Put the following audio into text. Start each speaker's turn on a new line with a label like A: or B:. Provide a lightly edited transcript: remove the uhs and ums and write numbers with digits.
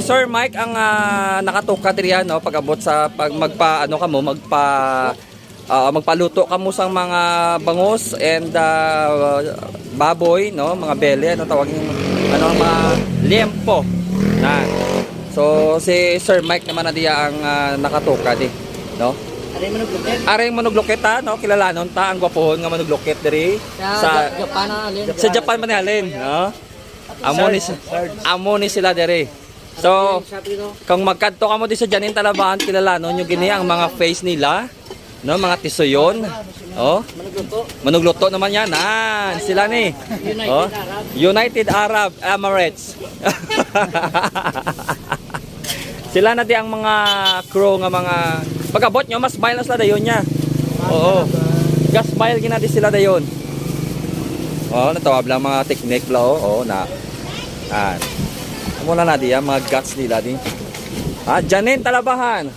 A: Sir Mike ang nakatuka diriyan no pag-abot sa pag magpa ano kamo magpaluto kamo sang mga bangus and baboy no, mga bele ano tawagin ano mga liempo na. So si Sir Mike naman na diya ang nakatuka di no. Aring manugloket ta no, kilalanon ta ang gwapohon nga manugloket diri sa
B: Japan
A: sa Japan man halin no. Amo ni sila diri. So kung magkadto ka mo di sa Janin Talabahan kilalanon yung gini ang mga face nila no, mga tisoyon. Oh, manugluto naman yan. Sila ni. Oh, United Arab Emirates. Sila na di ang mga crew nga mga pagabot nyo mas mile na sila dayon nya. Oo. Gas mile ginadi sila dayon. Oh, natawab lang mga technique bla oh, na. Muna na di mga guts nila di. Janin Talabahan.